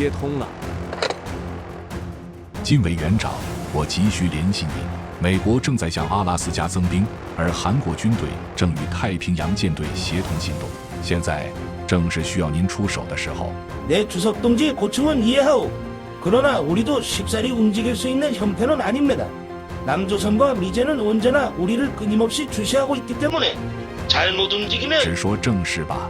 接通了。金委员长，我急需联系您。美国正在向阿拉斯加增兵，而韩国军队正与太平洋舰队协同行动。现在正是需要您出手的时候。 네, 주석 동지 고충은 이해하오. 그러나 우리도 쉽사리 움직일 수 있는 형편은 아닙니다. 남조선과 미제는 언제나 우리를 끊임없이 주시하고 있기 때문에 잘못 움직이면 只说正事吧，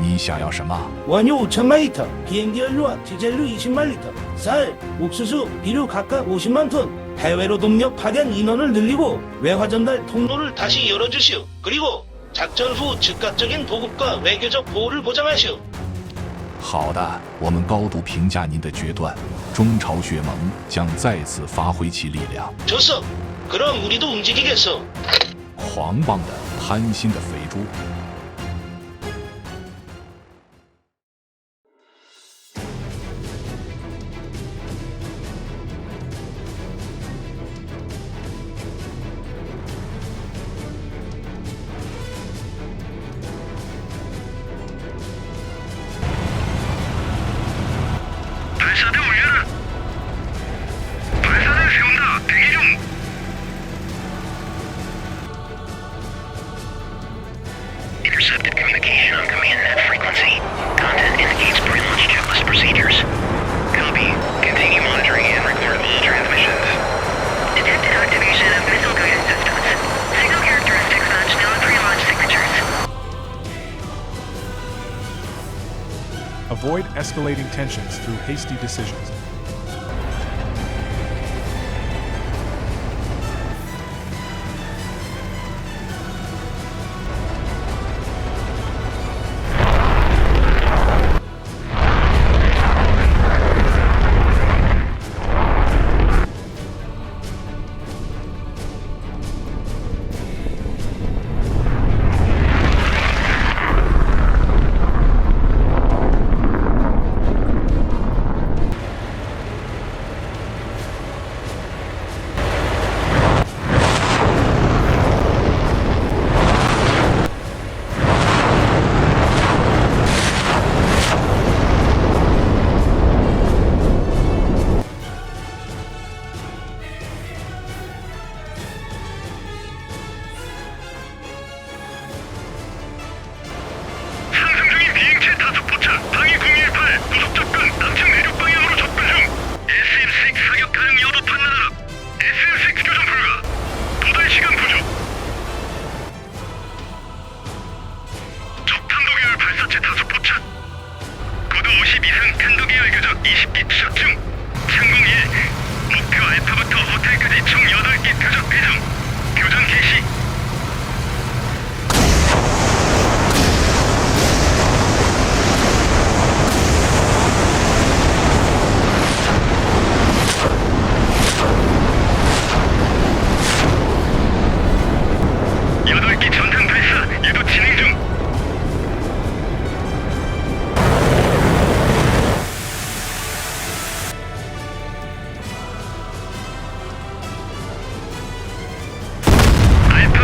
你想要什么？ 원유 5천만 리터, 비행기 연료와 디젤류 20만 리터, 쌀, 옥수수, 비료 각각 50만 톤, 해외로 동력 파견 인원을 늘리고 외화 전달 통로를 다시 열어주시오. 그리고 작전 후 즉각적인 보급과 외교적 보호를 보장하시오. 好的，我们高度评价您的决断。中朝血盟将再次发挥其力量。 좋소. 그럼 우리도 움직이겠소. 狂妄的、贪心的肥猪。 발사대 올려라. 발사대 세운다. 대기 중. Intercepted communication on command net frequency. Content indicates pre-launch checklist procedures. Copy. Continue monitoring and record all transmissions. Detected activation of missile guidance systems. Signal characteristics match known pre-launch signatures. Avoid escalating tensions through hasty decisions. 상승 중인 비행체 타수 포착. 방위 018. 고속 접근. 남측 내륙 방향으로 접근 중. SM6 사격 가능 여도 판단하라. SM6 교전 불가. 도달 시간 부족. 적 탄도계열 발사체 타수 포착. 고도 52선 탄도계열 교적 20기 추적 중. 창공 1. 목표 알파부터 호텔까지 총 8기 교적 배정. 교전 개시. 여덟 기 전탄 발사 유도 진행 중. 알파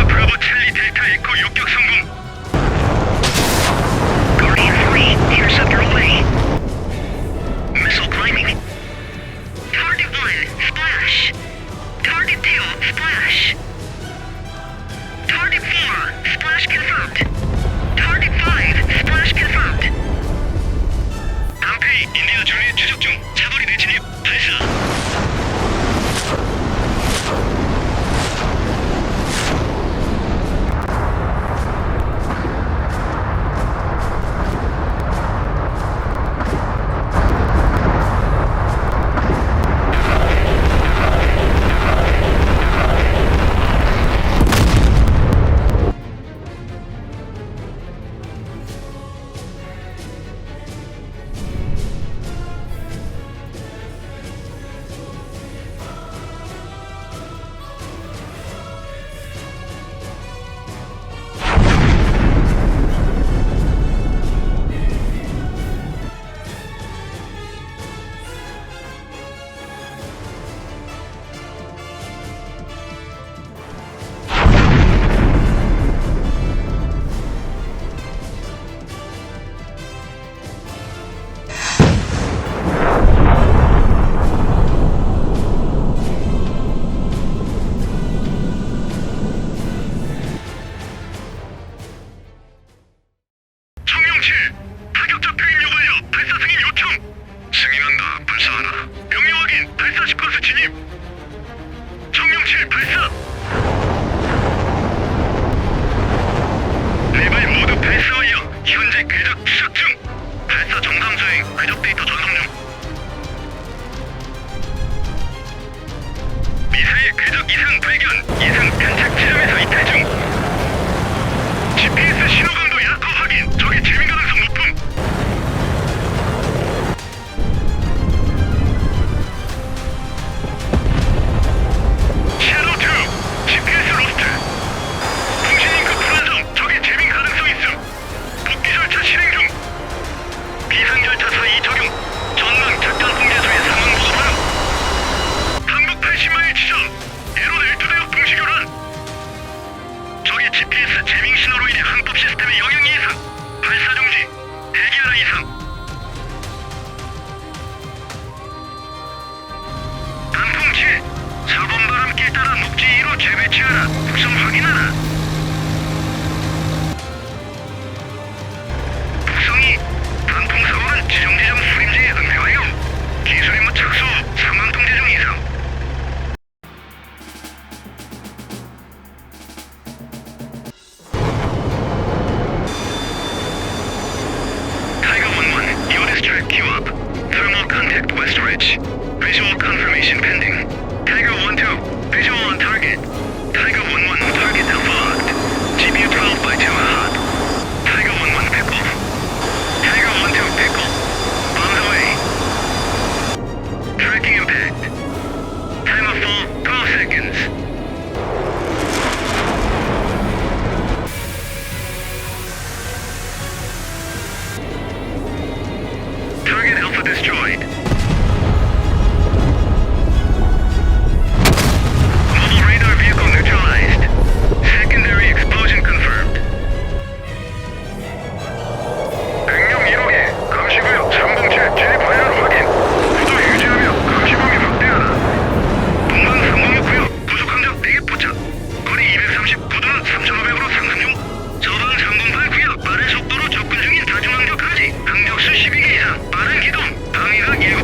발사 시퀀스 진입. 청룡 7 발사. 네발 모두 발사 완료. 현재 궤적 추적 중. 발사 정상 수행. 궤적 데이터 전송 중. 미사일 궤적 이상 발견. 이상 탄착 지점에서 이탈 중. GPS 신호 강도 약화 확인. 적의 재민 가능성 높음. 섀도우 2. GPS 로스트. 통신 링크 불안정. 적의 재민 가능성 있음. 복귀 절차 실행 중. 비상 절차 사이 적용. 전망 작전 통제소의 상황 보고 바로. 항목 80마일 지점. 에로 12대역 동시 교란. 적의 GPS 재밍 신호로 인해 항법 시스템에 영향이 이상. 발사 중지. 대기하라 이상. 단풍 7. 4번 바람길 따라 목지 2로 재배치하라. 국성 확인하라. 국성 2. 단풍 사고는 지정 수림지에 응대하여 기술 임무 착수 상황 통제 중 이상. Tiger 1-1, Otis track queue up. Thermal contact West Ridge. Visual confirmation pending. Tiger 1-2, visual on target. Tiger 1-1, target alpha locked. GPU 12 by 2 hot. Tiger 1-1 pickle. Tiger 1-2 pickle. Bombs away. Tracking impact. Time of fall, 12 seconds. Target Alpha destroyed. Mobile radar vehicle neutralized. Secondary explosion confirmed. 백령 1호기 감시구역 307 진입 완료 확인. 구도 유지하며 감시 범위 확대하라. 동방 306구역 부속 함정 4개 포착. 거리 230, 고도는 3,500으로 상승 중. 저방 308구역 빠른 속도로 접근 중인 다중항적까지 항적수 12개 이상 빠른 기동. 방위각 7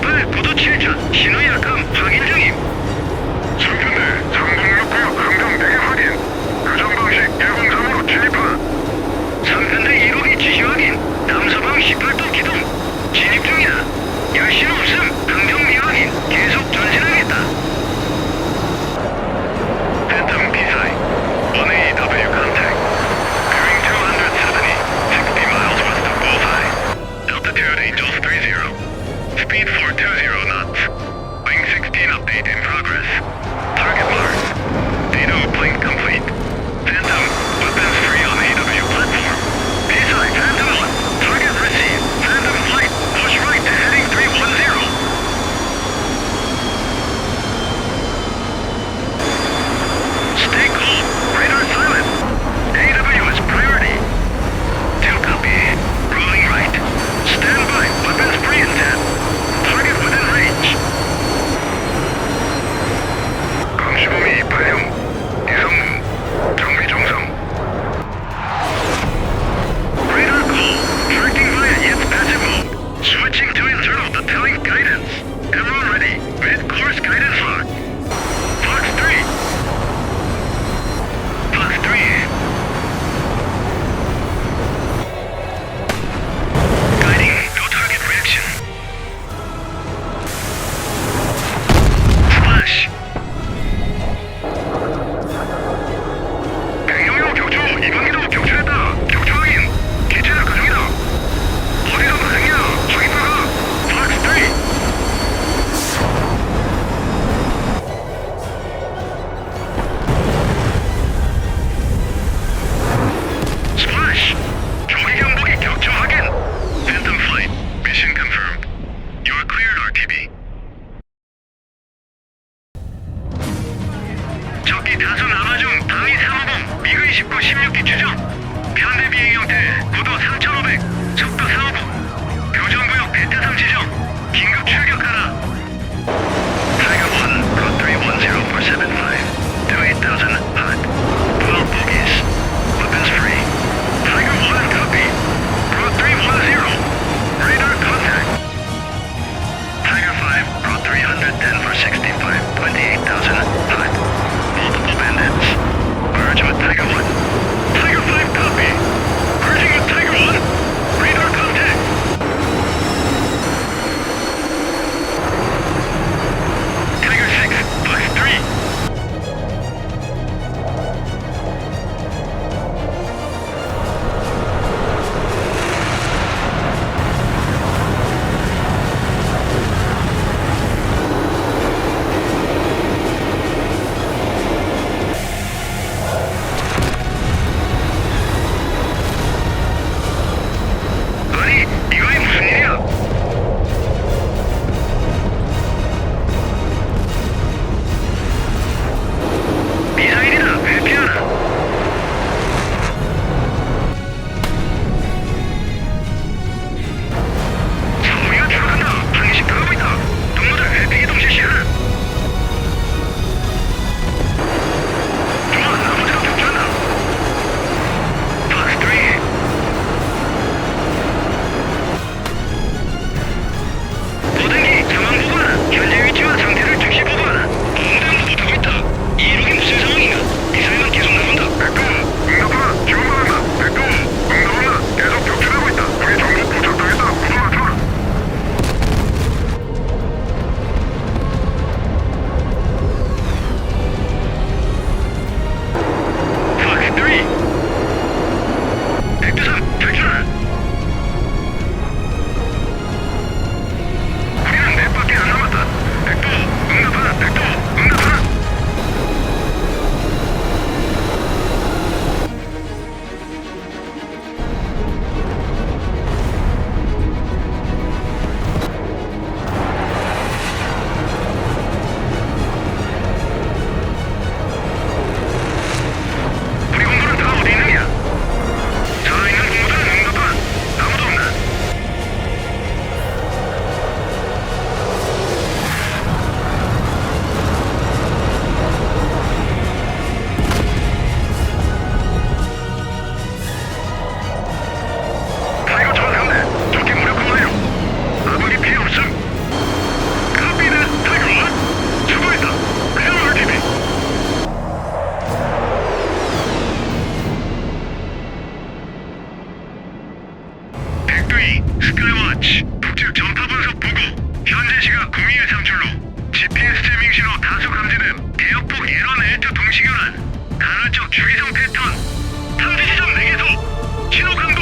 백두이, 스카이워치, 북측 전파 분석 보고. 현재 시각 02일 상출로 GPS 재밍 신호 다수 감지됨. 대역폭 1원 L2 동시교란. 간헐적 주기성 패턴. 탐지 지점 4개소. 신호 강도.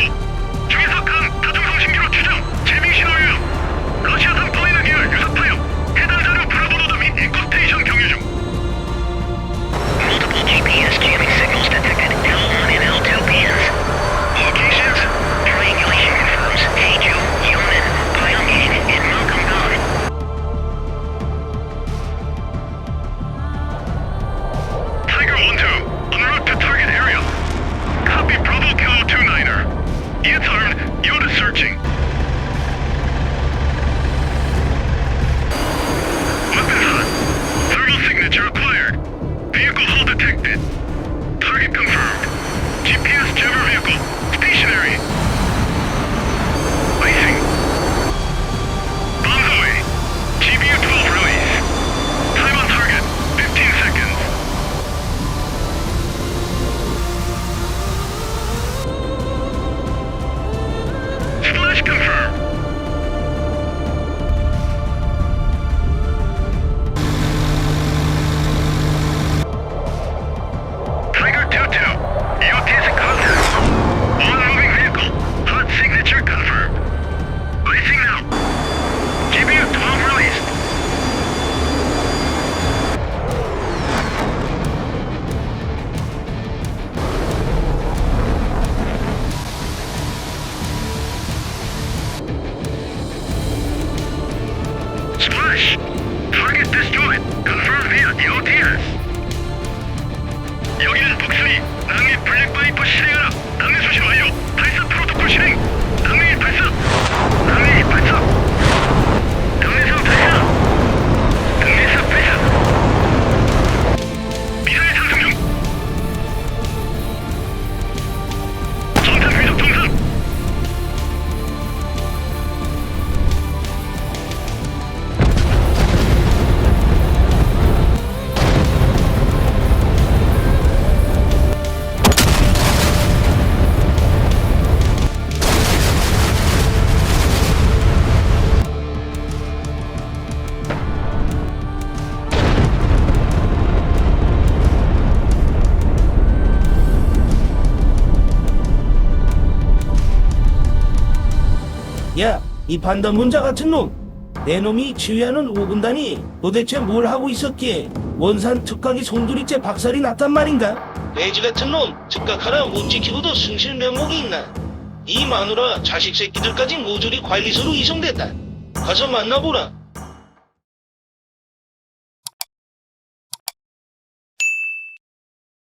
주기석 간 다중성 신기로 추정. 재밍 신호 유형. 러시아산 포이너 계열 유사파형. 해당 자료 브라보노드 및 인코스테이션 경유 중. Multiple GPS jamming signals detected. L1 and L2 pins. Locations. Triangulation confirms. Haeju, Yeonan, Pyongyang, and Malkamgan. Tiger 1-2, en route to target area. Copy Bravo Kilo 2-9er. Units armed, Yoda searching. Weapons hot. Thermal signature acquired. Vehicle hull detected. Target confirmed. GPS jammer vehicle. Stationary. Icing. Bombs away. GBU-12 release. Time on target. 15 seconds. Splash confirmed. Tiger 2-2. EOT's in contact. All moving vehicle. Hot signature confirmed. Racing now. GBU-12 released. Splash. Target destroyed. Confirmed via EOTS. 여기는 복순이. 낭리 블랙바이퍼 실행하라. 낭리 수신 완료. 발사 프로토콜 실행. 낭리 발사. 낭리 발사. 낭리선 발사. 낭리선 발사. 미사일 상승 중. 전탄 위적 통상. 야, 이 반단분자 같은 놈! 내 놈이 지휘하는 5군단이 도대체 뭘 하고 있었기에 원산 특각이 송두리째 박살이 났단 말인가? 돼지 같은 놈! 즉각 하나 못 지키고도 승실 명목이 있나? 이 마누라 자식 새끼들까지 모조리 관리소로 이송됐다. 가서 만나보라.